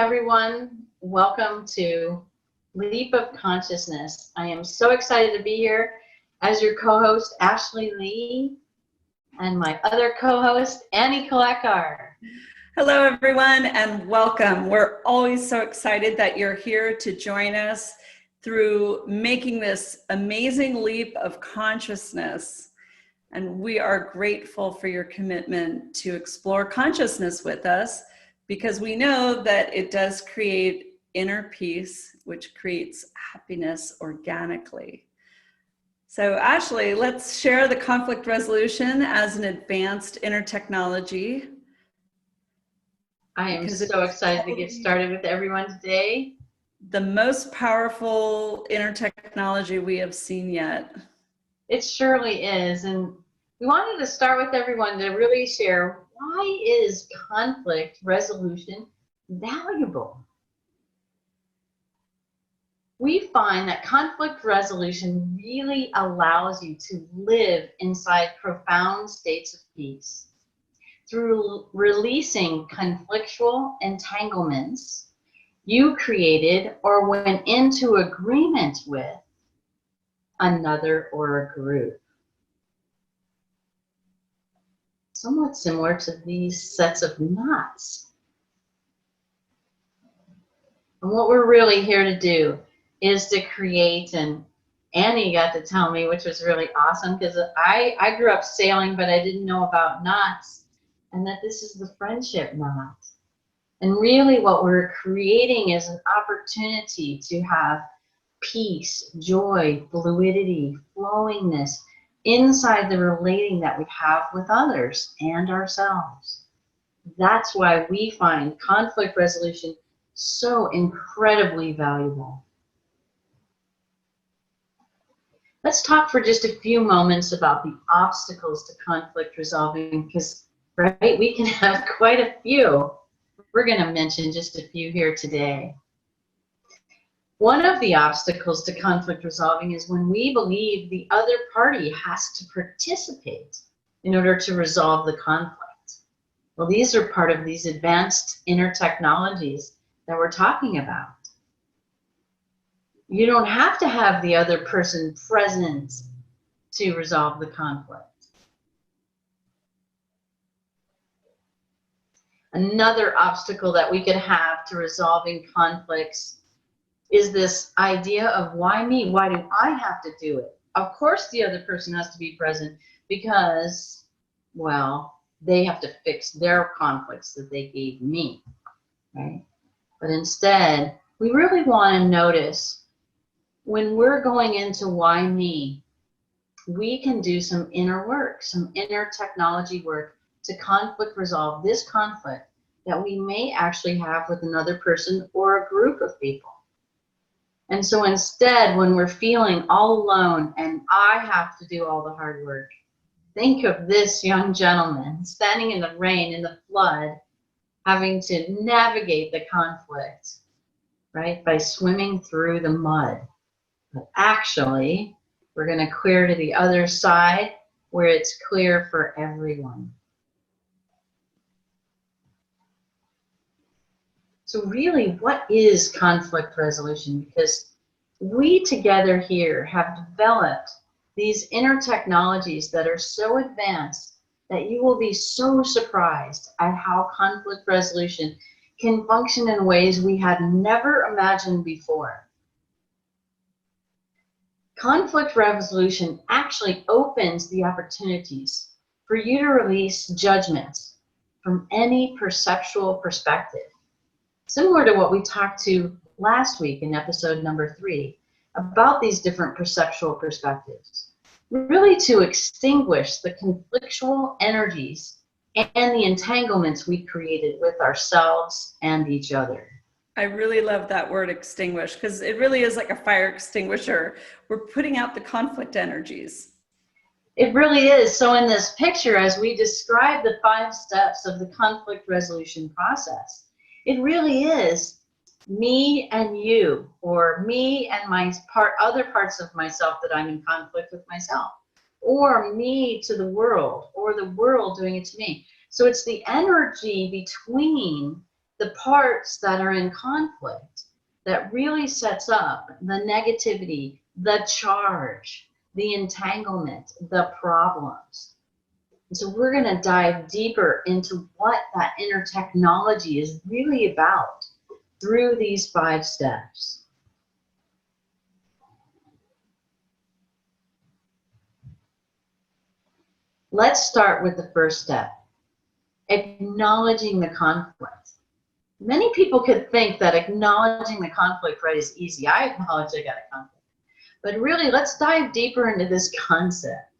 everyone. Welcome to Leap of Consciousness. I am so excited to be here as your co-host, Ashley Lee, and my other co-host, Annie Kalekar. Hello, everyone, and welcome. We're always so excited that you're here to join us through making this amazing leap of consciousness. And we are grateful for your commitment to explore consciousness with us, because we know that it does create inner peace, which creates happiness organically. So Ashley, let's share the conflict resolution as an advanced inner technology. I am so excited to get started with everyone today. The most powerful inner technology we have seen yet. It surely is. And we wanted to start with everyone to really share, why is conflict resolution valuable? We find that conflict resolution really allows you to live inside profound states of peace. Through releasing conflictual entanglements you created or went into agreement with another or a group. Somewhat similar to these sets of knots. And what we're really here to do is to create, and Annie got to tell me, which was really awesome, because I grew up sailing, but I didn't know about knots, and that this is the friendship knot. And really what we're creating is an opportunity to have peace, joy, fluidity, flowingness inside the relating that we have with others and ourselves. That's why we find conflict resolution so incredibly valuable. Let's talk for just a few moments about the obstacles to conflict resolving, because, right, we can have quite a few. We're going to mention just a few here today. One of the obstacles to conflict resolving is when we believe the other party has to participate in order to resolve the conflict. Well, these are part of these advanced inner technologies that we're talking about. You don't have to have the other person present to resolve the conflict. Another obstacle that we could have to resolving conflicts is this idea of, why me? Why do I have to do it? Of course the other person has to be present because, well, they have to fix their conflicts that they gave me, right? But instead, we really want to notice when we're going into why me, we can do some inner work, some inner technology work to conflict resolve this conflict that we may actually have with another person or a group of people. And so instead, when we're feeling all alone and I have to do all the hard work, think of this young gentleman standing in the rain, in the flood, having to navigate the conflict, right, by swimming through the mud. But actually, we're going to clear to the other side where it's clear for everyone. So really, what is conflict resolution? Because we together here have developed these inner technologies that are so advanced that you will be so surprised at how conflict resolution can function in ways we had never imagined before. Conflict resolution actually opens the opportunities for you to release judgments from any perceptual perspective. Similar to what we talked to last week in episode number 3 about these different perceptual perspectives, really to extinguish the conflictual energies and the entanglements we created with ourselves and each other. I really love that word extinguish, because it really is like a fire extinguisher. We're putting out the conflict energies. It really is. So in this picture, as we describe the 5 steps of the conflict resolution process, it really is me and you, or me and my other parts of myself that I'm in conflict with myself, or me to the world, or the world doing it to me. So it's the energy between the parts that are in conflict that really sets up the negativity, the charge, the entanglement, the problems. And so we're going to dive deeper into what that inner technology is really about through these 5 steps. Let's start with the first step, acknowledging the conflict. Many people could think that acknowledging the conflict, right, is easy. I acknowledge I got a conflict. But really, let's dive deeper into this concept.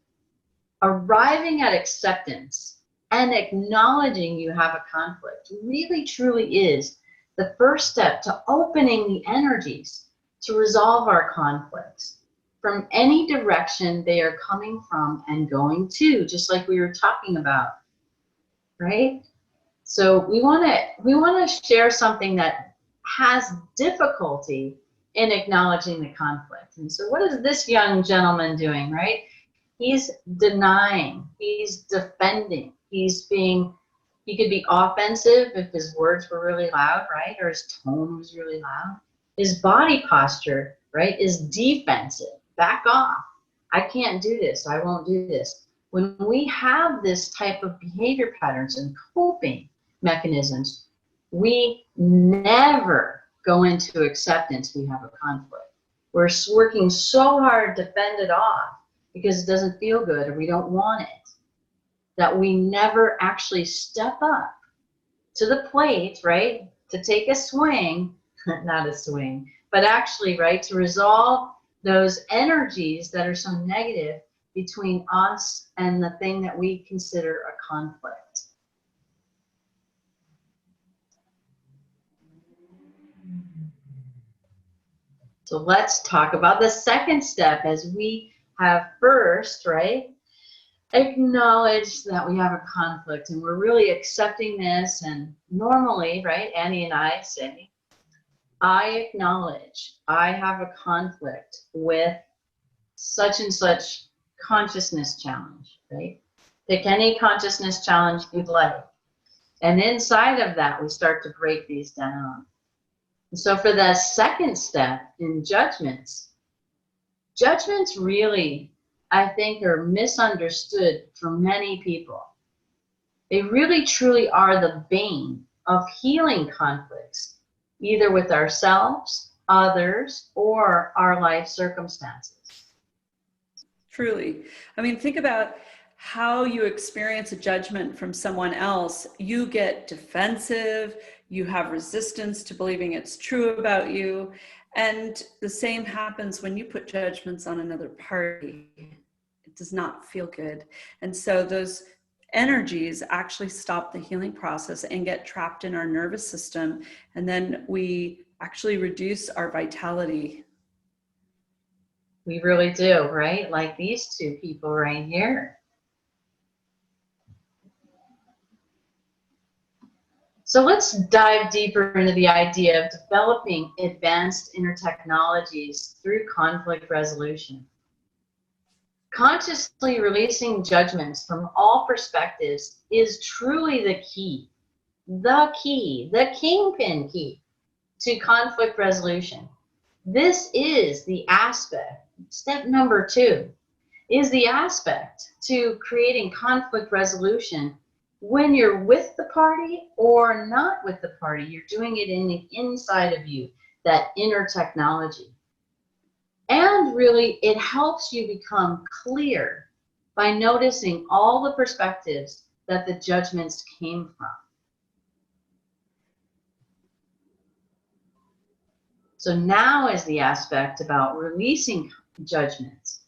Arriving at acceptance and acknowledging you have a conflict really truly is the first step to opening the energies to resolve our conflicts from any direction they are coming from and going to, just like we were talking about, right? So we want to share something that has difficulty in acknowledging the conflict. And so what is this young gentleman doing, right? He's denying, he's defending, he could be offensive if his words were really loud, right? Or his tone was really loud. His body posture, right, is defensive. Back off. I can't do this. I won't do this. When we have this type of behavior patterns and coping mechanisms, we never go into acceptance we have a conflict. We're working so hard to fend it off because it doesn't feel good or we don't want it, that we never actually step up to the plate, right, to take a swing, not a swing, but actually, right, to resolve those energies that are so negative between us and the thing that we consider a conflict. So let's talk about the second step, as we have first, right, acknowledge that we have a conflict and we're really accepting this. And normally, right, Annie and I say, I acknowledge I have a conflict with such and such consciousness challenge, right? Pick any consciousness challenge you'd like. And inside of that, we start to break these down. And so for the second step in judgments really, I think, are misunderstood for many people. They really truly are the bane of healing conflicts, either with ourselves, others, or our life circumstances. Truly. I mean, think about how you experience a judgment from someone else. You get defensive, you have resistance to believing it's true about you. And the same happens when you put judgments on another party. It does not feel good. And so those energies actually stop the healing process and get trapped in our nervous system. And then we actually reduce our vitality. We really do, right? Like these two people right here. So let's dive deeper into the idea of developing advanced inner technologies through conflict resolution. Consciously releasing judgments from all perspectives is truly the kingpin key to conflict resolution. This is the aspect, step number 2, is the aspect to creating conflict resolution when you're with the party or not with the party. You're doing it in the inside of you, that inner technology. And really, it helps you become clear by noticing all the perspectives that the judgments came from. So now is the aspect about releasing judgments.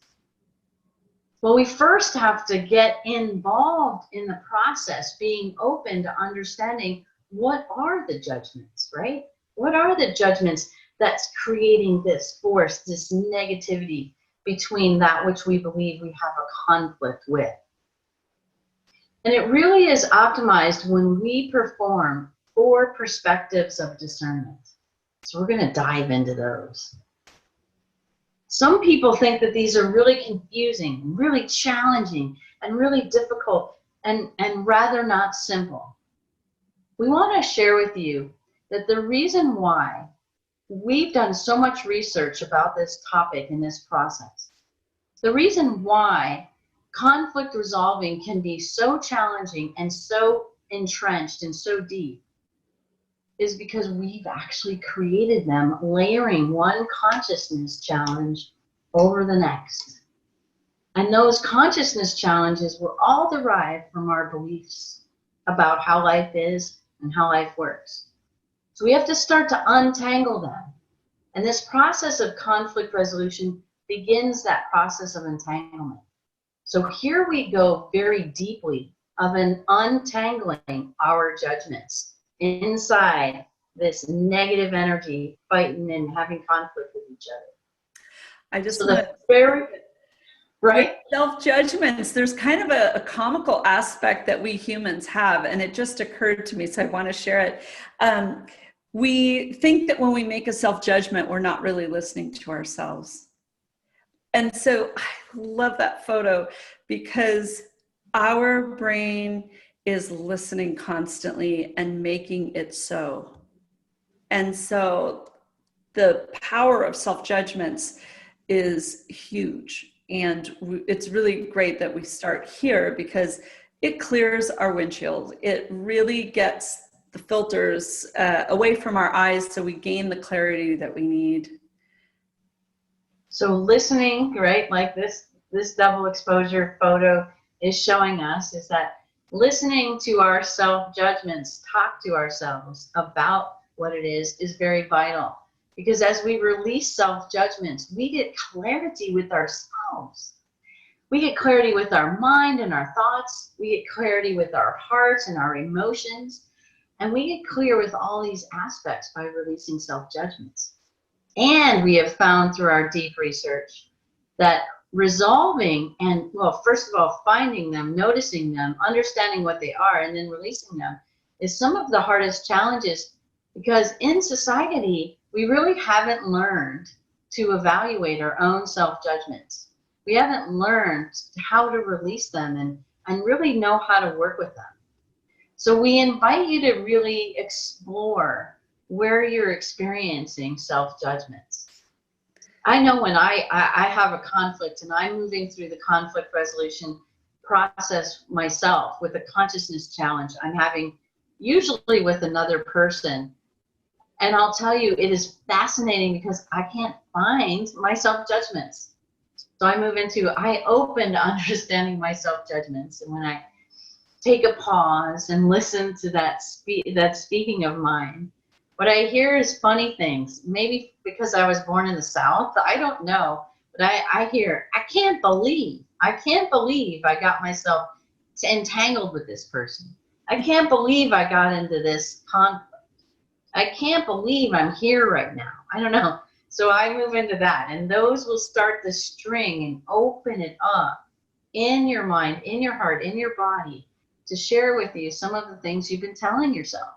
Well, we first have to get involved in the process, being open to understanding what are the judgments, right? What are the judgments that's creating this force, this negativity between that which we believe we have a conflict with? And it really is optimized when we perform 4 perspectives of discernment. So we're going to dive into those. Some people think that these are really confusing, really challenging, and really difficult, and rather not simple. We want to share with you that the reason why we've done so much research about this topic and this process, the reason why conflict resolving can be so challenging and so entrenched and so deep is because we've actually created them, layering one consciousness challenge over the next. And those consciousness challenges were all derived from our beliefs about how life is and how life works. So we have to start to untangle them. And this process of conflict resolution begins that process of entanglement. So here we go very deeply of an untangling our judgments inside this negative energy, fighting and having conflict with each other. I just So want the very, right? With self-judgments, there's kind of a comical aspect that we humans have, and it just occurred to me, so I want to share it. We think that when we make a self-judgment, we're not really listening to ourselves. And so I love that photo because our brain is listening constantly and making it so. And so the power of self-judgments is huge. And it's really great that we start here because it clears our windshield. It really gets the filters away from our eyes so we gain the clarity that we need. So listening, right, like this double exposure photo is showing us, is that listening to our self-judgments, talk to ourselves about what it is very vital. Because as we release self-judgments, we get clarity with ourselves. We get clarity with our mind and our thoughts. We get clarity with our hearts and our emotions. And we get clear with all these aspects by releasing self-judgments. And we have found through our deep research that resolving and, well, first of all, finding them, noticing them, understanding what they are, and then releasing them is some of the hardest challenges, because in society, we really haven't learned to evaluate our own self-judgments. We haven't learned how to release them and really know how to work with them. So we invite you to really explore where you're experiencing self-judgments. I know when I have a conflict and I'm moving through the conflict resolution process myself with a consciousness challenge I'm having, usually with another person. And I'll tell you, it is fascinating because I can't find my self-judgments. So I move into, I open to understanding my self-judgments. And when I take a pause and listen to that speaking of mine, what I hear is funny things. Maybe because I was born in the South, I don't know. But I hear, I can't believe I got myself entangled with this person. I can't believe I got into this conflict. I can't believe I'm here right now. I don't know. So I move into that, and those will start the string and open it up in your mind, in your heart, in your body, to share with you some of the things you've been telling yourself.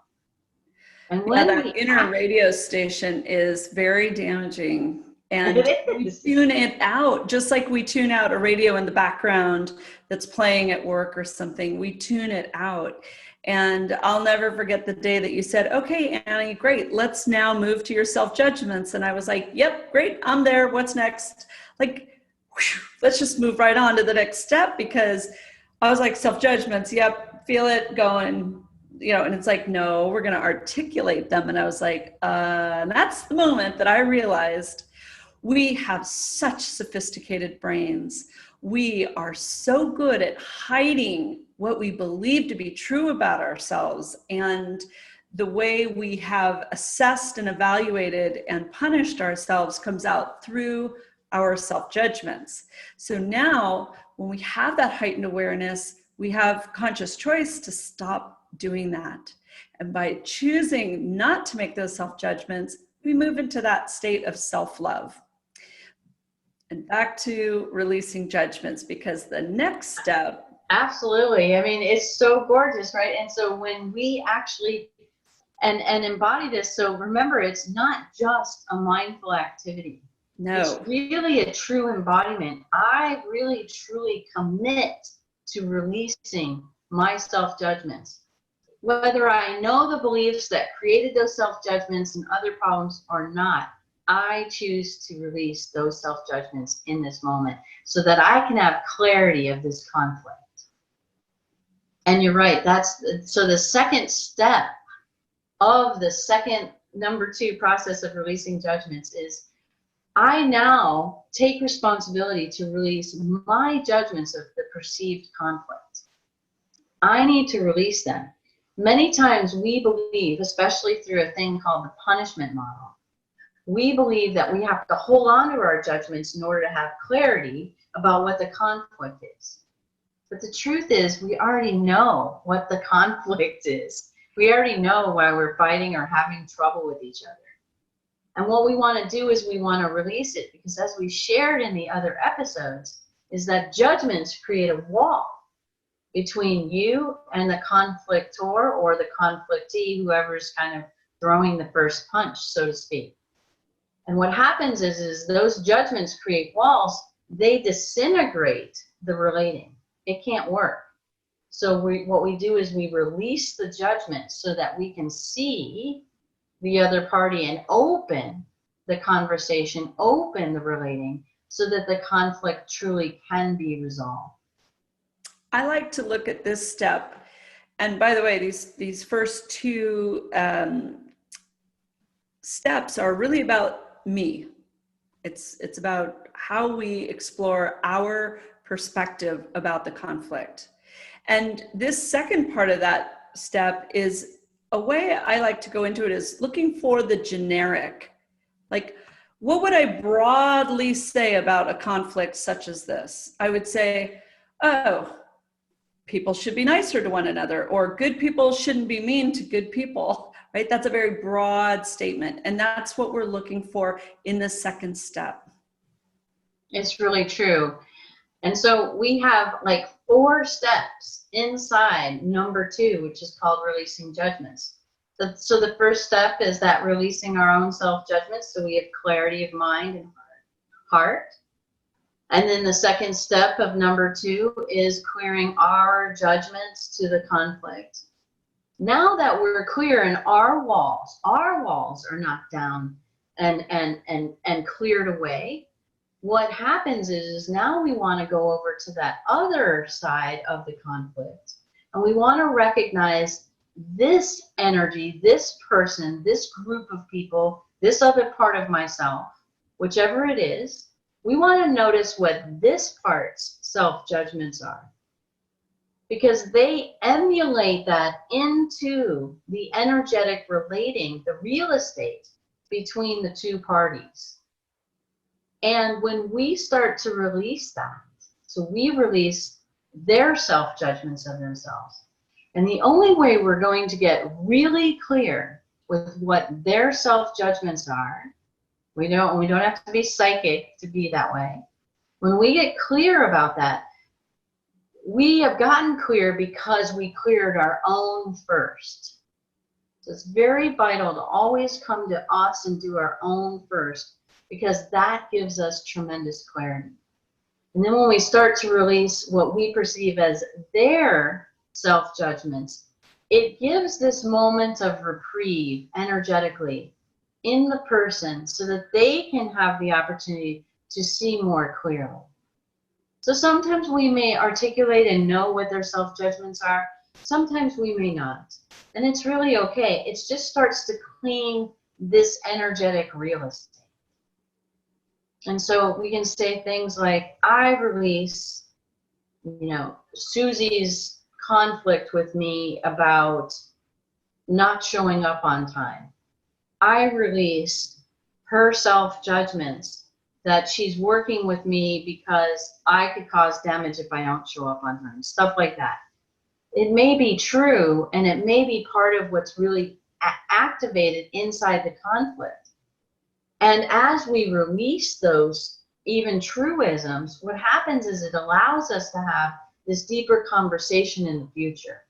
And when that inner radio station is very damaging, and we tune it out, just like we tune out a radio in the background that's playing at work or something. We tune it out. And I'll never forget the day that you said, okay, Annie, great, let's now move to your self-judgments. And I was like, yep, great, I'm there, what's next? Like, whew, let's just move right on to the next step, because I was like, self-judgments, yep, feel it going, you know, and it's like, no, we're going to articulate them. And I was like, and that's the moment that I realized we have such sophisticated brains. We are so good at hiding what we believe to be true about ourselves. And the way we have assessed and evaluated and punished ourselves comes out through our self-judgments. So now when we have that heightened awareness, we have conscious choice to stop doing that. And by choosing not to make those self-judgments, we move into that state of self-love. And back to releasing judgments, because the next step. Absolutely. I mean, it's so gorgeous, right? And so when we actually and embody this, so remember, it's not just a mindful activity. No. It's really a true embodiment. I really, truly commit to releasing my self-judgments. Whether I know the beliefs that created those self-judgments and other problems or not, I choose to release those self-judgments in this moment so that I can have clarity of this conflict. And you're right, so the second step of the second number 2 process of releasing judgments is I now take responsibility to release my judgments of the perceived conflict. I need to release them. Many times we believe, especially through a thing called the punishment model, we believe that we have to hold on to our judgments in order to have clarity about what the conflict is. But the truth is, we already know what the conflict is. We already know why we're fighting or having trouble with each other. And what we want to do is we want to release it, because as we shared in the other episodes, is that judgments create a wall between you and the conflictor or the conflictee, whoever's kind of throwing the first punch, so to speak. And what happens is those judgments create walls. They disintegrate the relating. It can't work. So what we do is we release the judgment so that we can see the other party and open the conversation, open the relating, so that the conflict truly can be resolved. I like to look at this step. And by the way, these first 2 steps are really about me. It's about how we explore our perspective about the conflict. And this second part of that step is a way I like to go into it is looking for the generic. Like, what would I broadly say about a conflict such as this? I would say, oh, people should be nicer to one another, or good people shouldn't be mean to good people, right? That's a very broad statement. And that's what we're looking for in the second step. It's really true. And so we have like 4 steps inside number 2, which is called releasing judgments. So the first step is that releasing our own self-judgments, so we have clarity of mind and heart. And then the second step of number 2 is clearing our judgments to the conflict. Now that we're clear and our walls are knocked down and cleared away, what happens is now we want to go over to that other side of the conflict, and we want to recognize this energy, this person, this group of people, this other part of myself, whichever it is. We want to notice what this part's self-judgments are, because they emulate that into the energetic relating, the real estate between the 2 parties. And when we start to release that, so we release their self-judgments of themselves. And the only way we're going to get really clear with what their self-judgments are, we don't have to be psychic to be that way. When we get clear about that, we have gotten clear because we cleared our own first. So it's very vital to always come to us and do our own first, because that gives us tremendous clarity. And then when we start to release what we perceive as their self-judgments, it gives this moment of reprieve energetically in the person so that they can have the opportunity to see more clearly. So sometimes we may articulate and know what their self-judgments are. Sometimes we may not. And it's really okay. It just starts to clean this energetic real estate. And so we can say things like, I release, Susie's conflict with me about not showing up on time. I release her self-judgments that she's working with me because I could cause damage if I don't show up on time, stuff like that. It may be true, and it may be part of what's really activated inside the conflict. And as we release those even truisms, what happens is it allows us to have this deeper conversation in the future.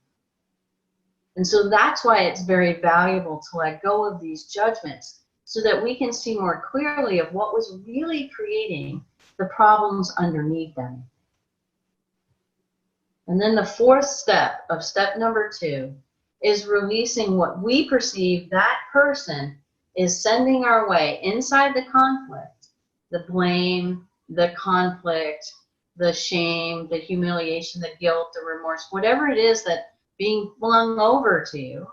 And so that's why it's very valuable to let go of these judgments so that we can see more clearly of what was really creating the problems underneath them. And then the 4th step of step number 2 is releasing what we perceive that person is sending our way inside the conflict, the blame, the conflict, the shame, the humiliation, the guilt, the remorse, whatever it is that being flung over to you,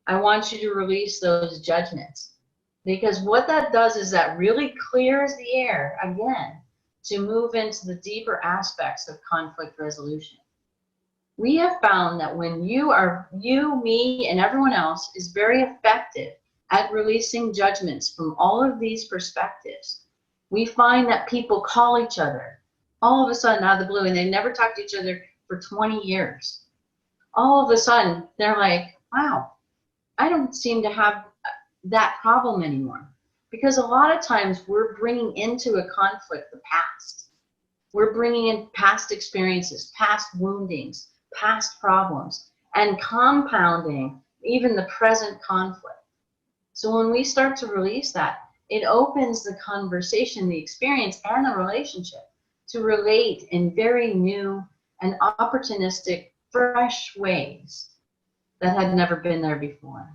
I want you to release those judgments. Because what that does is that really clears the air again to move into the deeper aspects of conflict resolution. We have found that when you, me, and everyone else is very effective at releasing judgments from all of these perspectives, we find that people call each other all of a sudden out of the blue, and they never talked to each other for 20 years. All of a sudden, they're like, wow, I don't seem to have that problem anymore. Because a lot of times we're bringing into a conflict the past. We're bringing in past experiences, past woundings, past problems, and compounding even the present conflict. So when we start to release that, it opens the conversation, the experience, and the relationship to relate in very new and opportunistic, fresh ways that had never been there before.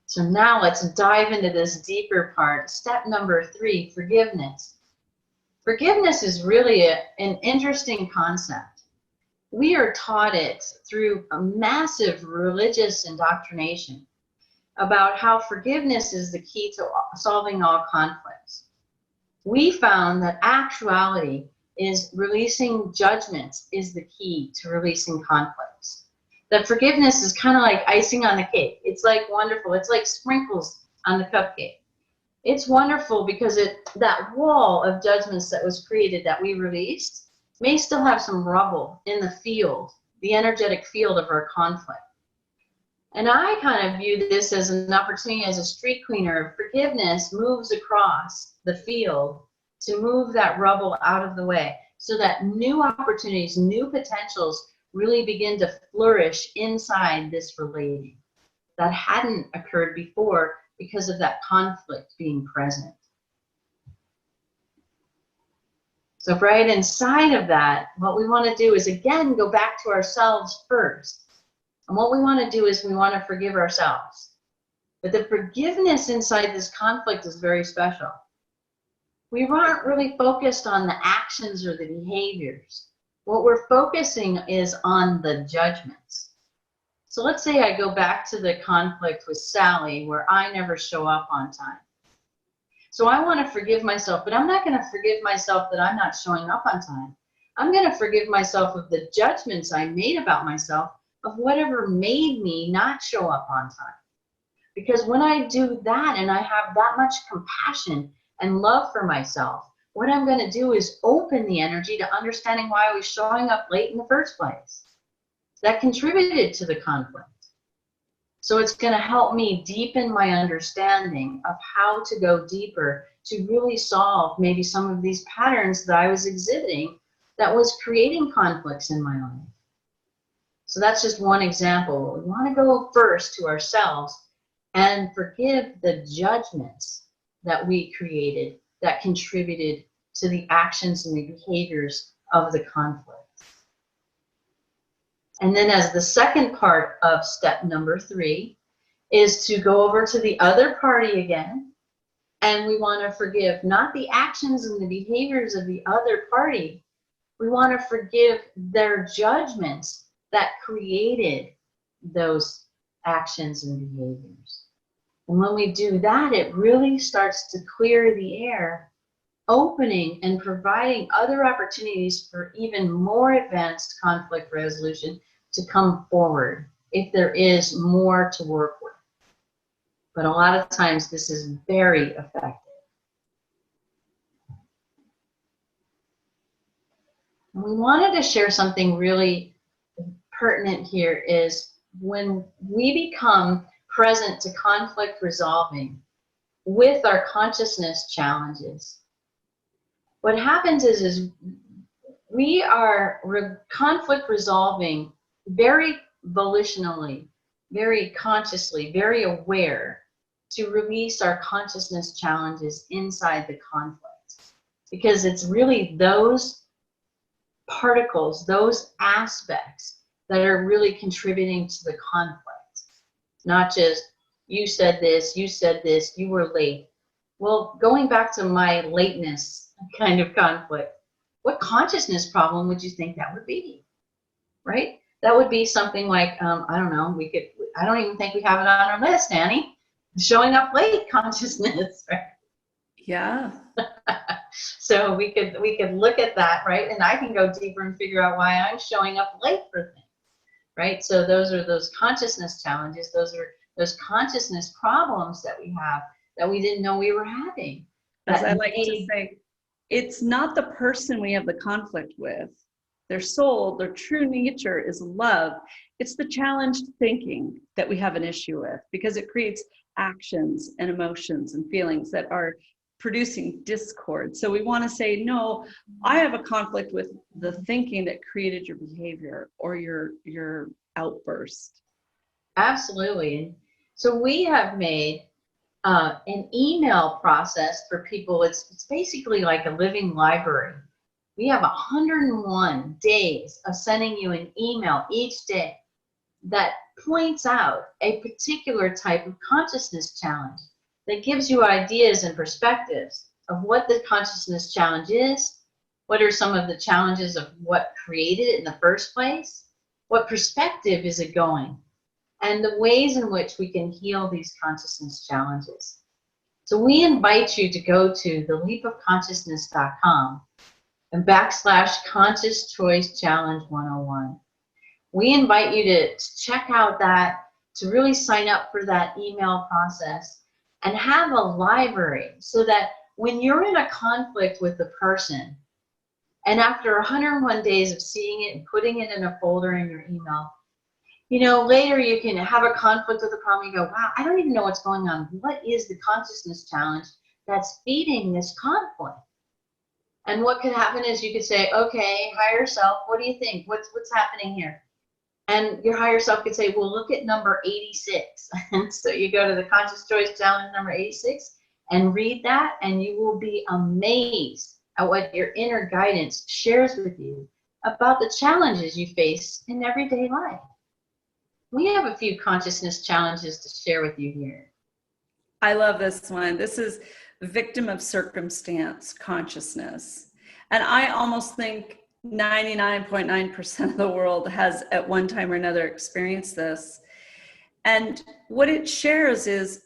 So now let's dive into this deeper part. Step number 3, forgiveness. Forgiveness is really an interesting concept. We are taught it through a massive religious indoctrination about how forgiveness is the key to solving all conflicts. We found that actuality is releasing judgments is the key to releasing conflicts. That forgiveness is kind of like icing on the cake. It's like wonderful. It's like sprinkles on the cupcake. It's wonderful because that wall of judgments that was created that we released may still have some rubble in the field, the energetic field of our conflict. And I kind of view this as an opportunity as a street cleaner. Forgiveness moves across the field to move that rubble out of the way so that new opportunities, new potentials really begin to flourish inside this relating that hadn't occurred before because of that conflict being present. So right inside of that, what we want to do is again go back to ourselves first. And what we want to do is we want to forgive ourselves. But the forgiveness inside this conflict is very special. We aren't really focused on the actions or the behaviors. What we're focusing is on the judgments. So let's say I go back to the conflict with Sally where I never show up on time. So I want to forgive myself, but I'm not going to forgive myself that I'm not showing up on time. I'm going to forgive myself of the judgments I made about myself of whatever made me not show up on time. Because when I do that and I have that much compassion and love for myself, what I'm going to do is open the energy to understanding why I was showing up late in the first place. That contributed to the conflict. So it's going to help me deepen my understanding of how to go deeper to really solve maybe some of these patterns that I was exhibiting that was creating conflicts in my life. So that's just one example. We want to go first to ourselves and forgive the judgments that we created that contributed to the actions and the behaviors of the conflict. And then as the second part of step number 3 is to go over to the other party again, and we want to forgive not the actions and the behaviors of the other party. We want to forgive their judgments that created those actions and behaviors. And when we do that, it really starts to clear the air, opening and providing other opportunities for even more advanced conflict resolution to come forward if there is more to work with. But a lot of times this is very effective. And we wanted to share something really pertinent here is when we become present to conflict resolving with our consciousness challenges, what happens is we are conflict resolving very volitionally, very consciously, very aware to release our consciousness challenges inside the conflict. because it's really those particles, those aspects that are really contributing to the conflict. Not just, you said this, you were late. Well, going back to my lateness kind of conflict, what consciousness problem would you think that would be? Right? That would be something like, I don't know, I don't even think we have it on our list, Annie. Showing up late consciousness, right? Yeah. So we could look at that, right? And I can go deeper and figure out why I'm showing up late for things, right? So those are those consciousness challenges. Those are those consciousness problems that we have that we didn't know we were having. As I That like to made, say, it's not the person we have the conflict with. Their soul, their true nature is love. It's the challenged thinking that we have an issue with, because it creates actions and emotions and feelings that are producing discord. So we want to say, no, I have a conflict with the thinking that created your behavior or your outburst. absolutely. So we have made an email process for people. It's basically like a living library. We have 101 days of sending you an email each day that points out a particular type of consciousness challenge, that gives you ideas and perspectives of what the consciousness challenge is, what are some of the challenges of what created it in the first place, what perspective is it going, and the ways in which we can heal these consciousness challenges. So we invite you to go to theleapofconsciousness.com and / conscious choice challenge 101. We invite you to check out that, to really sign up for that email process and have a library, so that when you're in a conflict with a person, and after 101 days of seeing it and putting it in a folder in your email, later you can have a conflict with a problem. You go, wow, I don't even know what's going on. What is the consciousness challenge that's feeding this conflict? And what could happen is you could say, okay, higher self, what do you think? What's happening here? And your higher self could say, well, look at number 86. And so you go to the Conscious Choice Challenge number 86 and read that, and you will be amazed at what your inner guidance shares with you about the challenges you face in everyday life. We have a few consciousness challenges to share with you here. I love this one. This is victim of circumstance consciousness. And I almost think 99.9% of the world has at one time or another experienced this. And what it shares is,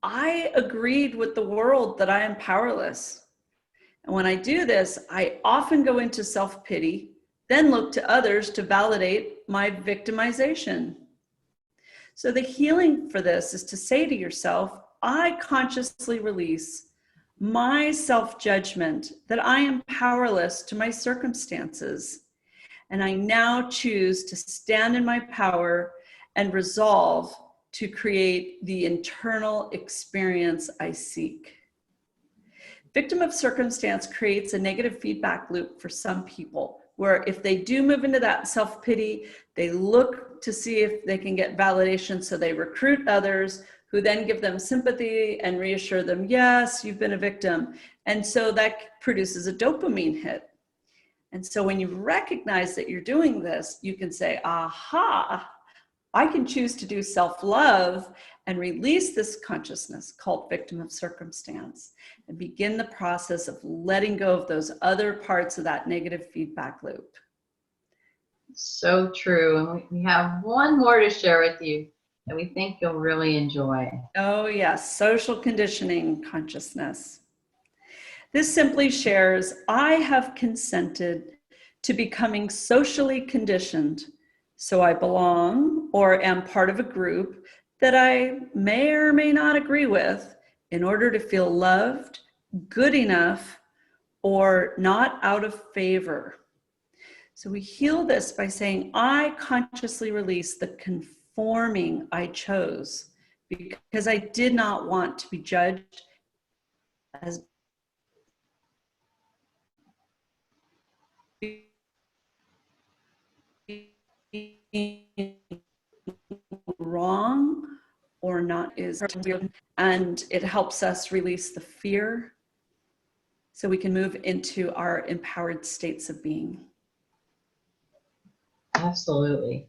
I agreed with the world that I am powerless. And when I do this, I often go into self-pity, then look to others to validate my victimization. So the healing for this is to say to yourself, I consciously release my self-judgment that I am powerless to my circumstances. And I now choose to stand in my power and resolve to create the internal experience I seek. Victim of circumstance creates a negative feedback loop for some people, where if they do move into that self-pity, they look to see if they can get validation, so they recruit others who then give them sympathy and reassure them, yes, you've been a victim. And so that produces a dopamine hit. And so when you recognize that you're doing this, you can say, aha, I can choose to do self-love and release this consciousness called victim of circumstance, and begin the process of letting go of those other parts of that negative feedback loop. So true. And we have one more to share with you that we think you'll really enjoy. Oh yes, social conditioning consciousness. This simply shares, I have consented to becoming socially conditioned, so I belong or am part of a group that I may or may not agree with, in order to feel loved, good enough, or not out of favor. So we heal this by saying, I consciously release the conforming I chose, because I did not want to be judged as being wrong or not is, and it helps us release the fear so we can move into our empowered states of being. Absolutely.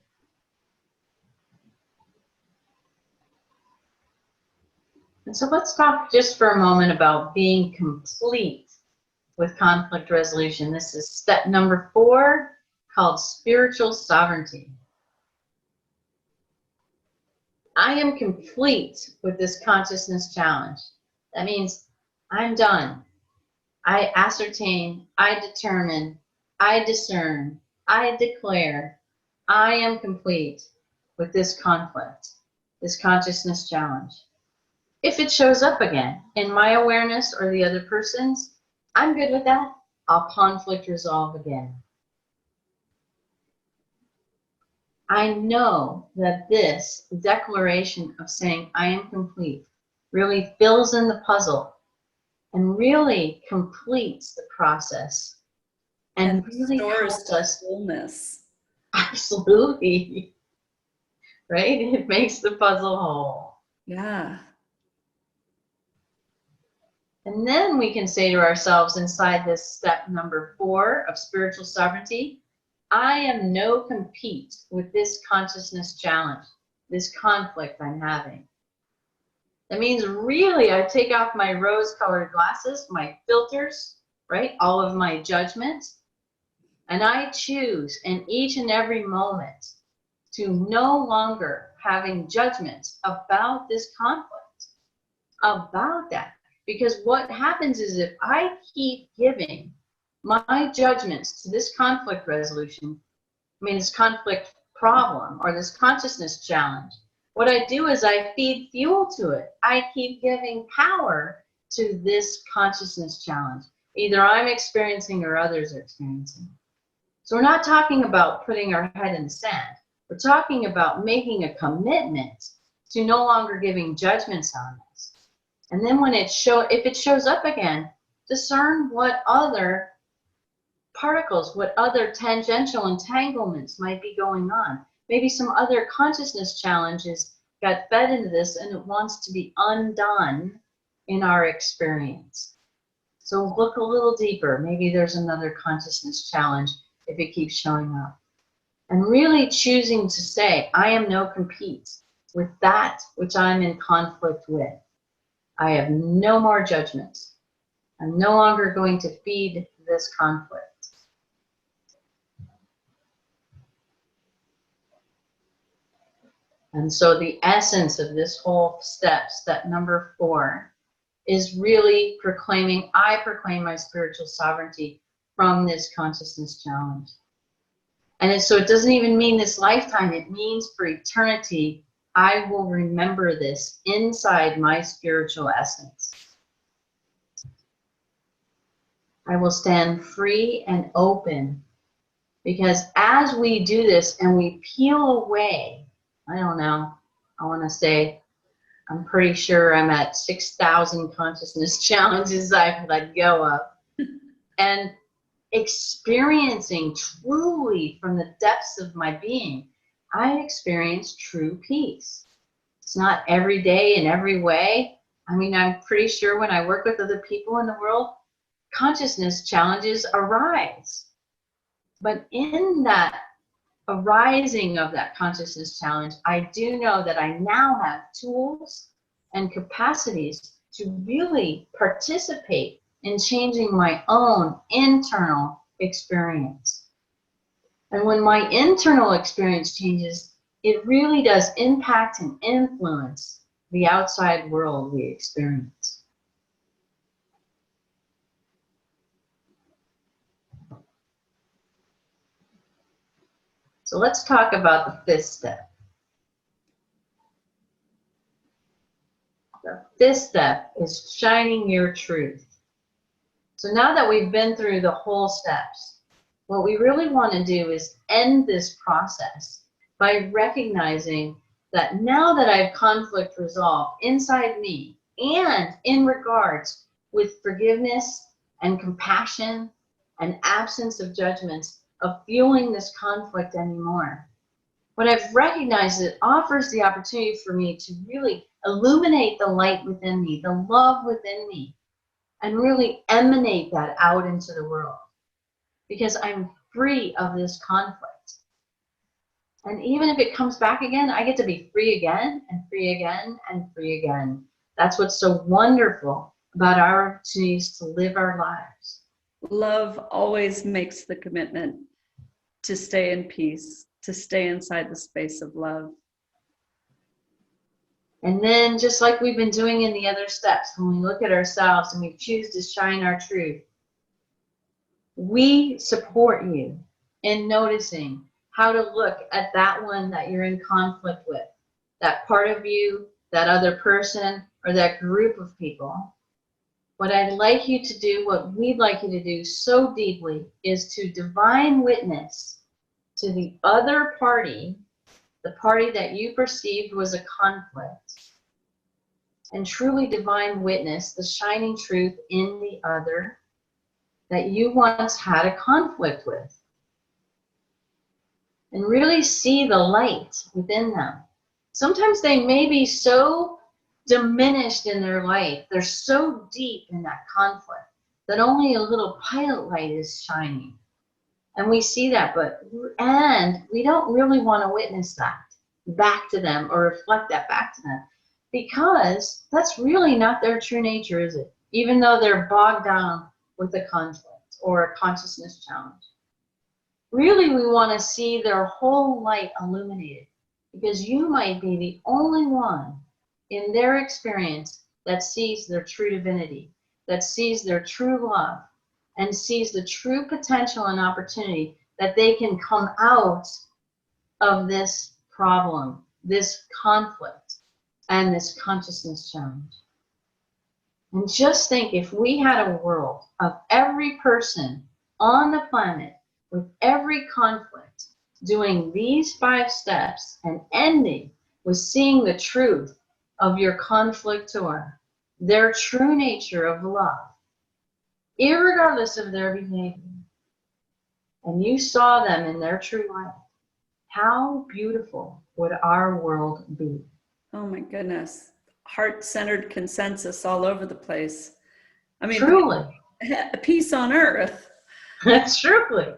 And so let's talk just for a moment about being complete with conflict resolution. This is step number 4, called spiritual sovereignty. I am complete with this consciousness challenge. That means I'm done. I ascertain, I determine, I discern, I declare, I am complete with this conflict, this consciousness challenge. If it shows up again in my awareness or the other person's, I'm good with that. I'll conflict resolve again. I know that this declaration of saying I am complete really fills in the puzzle and really completes the process and really helps us. Fullness. Absolutely. Right? It makes the puzzle whole. Yeah. And then we can say to ourselves inside this step number 4 of spiritual sovereignty, I am no compete with this consciousness challenge, this conflict I'm having. That means really I take off my rose-colored glasses, my filters, right? All of my judgments, and I choose in each and every moment to no longer having judgments about this conflict, about that. Because what happens is if I keep giving my judgments to this conflict resolution, I mean this conflict problem or this consciousness challenge, what I do is I feed fuel to it. I keep giving power to this consciousness challenge. Either I'm experiencing or others are experiencing. So we're not talking about putting our head in the sand. We're talking about making a commitment to no longer giving judgments on this. And then when if it shows up again, discern what other particles, what other tangential entanglements might be going on. Maybe some other consciousness challenges got fed into this and it wants to be undone in our experience. So look a little deeper. Maybe there's another consciousness challenge if it keeps showing up. And really choosing to say, I am no compete with that which I'm in conflict with. I have no more judgments. I'm no longer going to feed this conflict. And so the essence of this whole step, step number 4, is really proclaiming, I proclaim my spiritual sovereignty from this consciousness challenge. And so it doesn't even mean this lifetime, it means for eternity, I will remember this inside my spiritual essence. I will stand free and open, because as we do this and we peel away, I don't know, I want to say, I'm pretty sure I'm at 6,000 consciousness challenges I've let go of. And experiencing truly from the depths of my being, I experience true peace. It's not every day in every way. I mean, I'm pretty sure when I work with other people in the world, consciousness challenges arise. But in that arising of that consciousness challenge, I do know that I now have tools and capacities to really participate in changing my own internal experience. And when my internal experience changes, it really does impact and influence the outside world we experience. So let's talk about the 5th step. The 5th step is shining your truth. So now that we've been through the whole steps, what we really want to do is end this process by recognizing that now that I've conflict resolved inside me and in regards with forgiveness and compassion and absence of judgments of fueling this conflict anymore, what I've recognized, it offers the opportunity for me to really illuminate the light within me, the love within me, and really emanate that out into the world, because I'm free of this conflict. And even if it comes back again, I get to be free again and free again and free again. That's what's so wonderful about our opportunities to live our lives. Love always makes the commitment to stay in peace, to stay inside the space of love. And then, just like we've been doing in the other steps, when we look at ourselves and we choose to shine our truth, we support you in noticing how to look at that one that you're in conflict with, that part of you, that other person, or that group of people. What I'd like you to do, what we'd like you to do so deeply, is to divine witness to the other party, the party that you perceived was a conflict, and truly divine witness the shining truth in the other that you once had a conflict with. And really see the light within them. Sometimes they may be so diminished in their light, they're so deep in that conflict, that only a little pilot light is shining. And we see that, and we don't really want to witness that back to them or reflect that back to them, because that's really not their true nature, is it? Even though they're bogged down with a conflict or a consciousness challenge. Really, we want to see their whole light illuminated, because you might be the only one in their experience that sees their true divinity, that sees their true love, and sees the true potential and opportunity that they can come out of this problem, this conflict, and this consciousness challenge. And just think, if we had a world of every person on the planet with every conflict doing these 5 steps and ending with seeing the truth of your conflictor, their true nature of love, irregardless of their behavior, and you saw them in their true light, how beautiful would our world be? Oh my goodness. Heart-centered consensus all over the place. I mean, Truly. Peace on earth. Truly.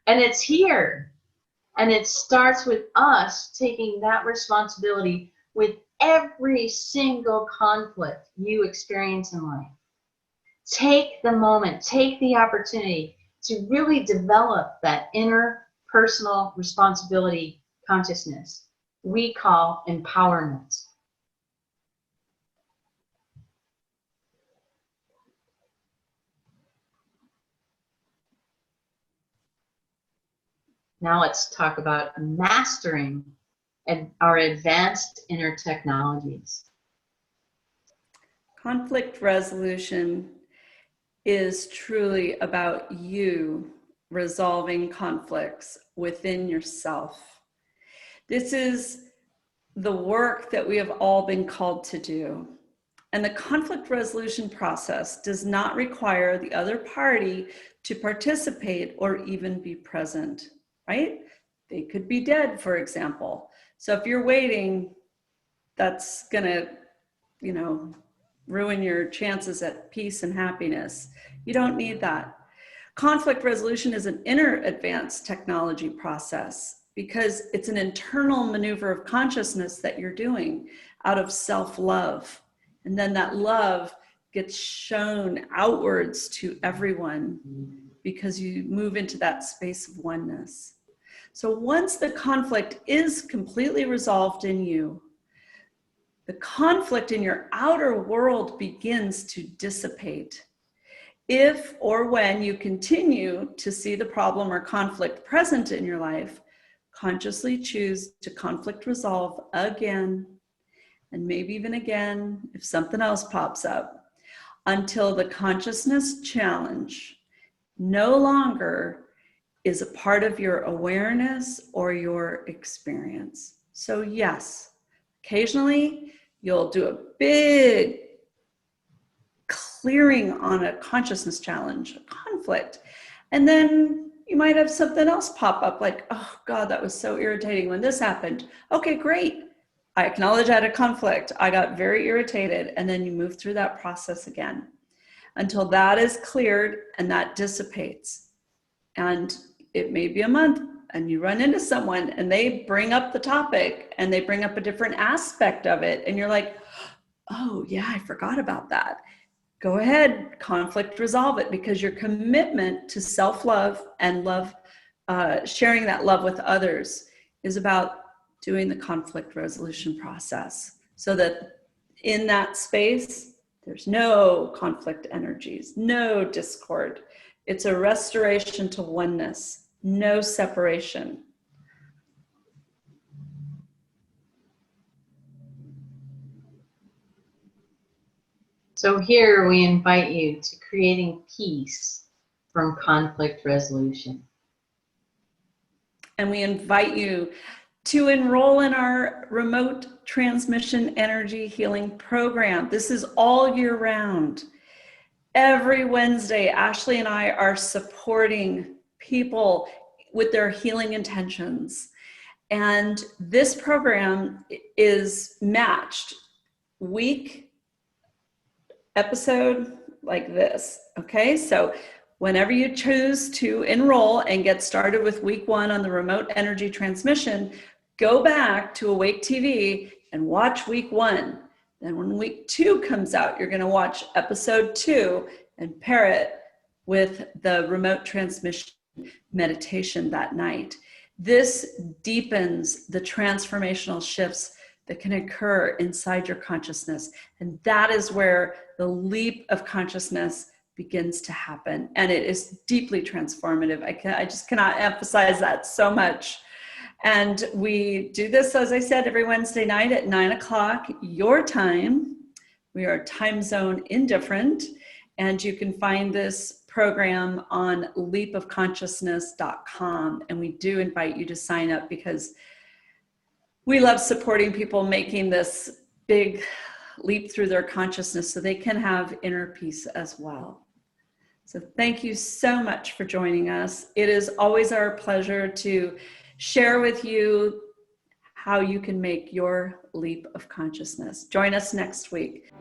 And it's here. And it starts with us taking that responsibility with every single conflict you experience in life. Take the moment, take the opportunity to really develop that inner personal responsibility consciousness we call empowerment. Now let's talk about mastering our advanced inner technologies. Conflict resolution is truly about you resolving conflicts within yourself. This is the work that we have all been called to do. And the conflict resolution process does not require the other party to participate or even be present, right? They could be dead, for example. So if you're waiting, that's gonna, ruin your chances at peace and happiness. You don't need that. Conflict resolution is an inner advanced technology process because it's an internal maneuver of consciousness that you're doing out of self-love. And then that love gets shown outwards to everyone because you move into that space of oneness. So once the conflict is completely resolved in you, the conflict in your outer world begins to dissipate. If or when you continue to see the problem or conflict present in your life, consciously choose to conflict resolve again, and maybe even again if something else pops up, until the consciousness challenge no longer is a part of your awareness or your experience. So yes, occasionally you'll do a big clearing on a consciousness challenge, a conflict, and then you might have something else pop up like, oh God, that was so irritating when this happened. Okay, great. I acknowledge I had a conflict. I got very irritated, and then you move through that process again. until that is cleared and that dissipates. And it may be a month and you run into someone and they bring up the topic and they bring up a different aspect of it. And you're like, oh yeah, I forgot about that. Go ahead, conflict resolve it, because your commitment to self-love and love, sharing that love with others, is about doing the conflict resolution process so that in that space, there's no conflict energies, no discord. It's a restoration to oneness, no separation. So here we invite you to creating peace from conflict resolution. And we invite you to enroll in our remote transmission energy healing program. This is all year round. Every Wednesday, Ashley and I are supporting people with their healing intentions. And this program is matched week episode like this. Okay, so whenever you choose to enroll and get started with week 1 on the remote energy transmission, go back to Awake TV and watch week 1. Then when week 2 comes out, you're going to watch episode 2 and pair it with the remote transmission meditation that night. This deepens the transformational shifts that can occur inside your consciousness. And that is where the leap of consciousness begins to happen. And it is deeply transformative. I just cannot emphasize that so much. And we do this, as I said, every Wednesday night at 9 o'clock your time. We are time zone indifferent. And you can find this program on leapofconsciousness.com. And we do invite you to sign up, because we love supporting people making this big leap through their consciousness so they can have inner peace as well. So thank you so much for joining us. It is always our pleasure to share with you how you can make your leap of consciousness. Join us next week.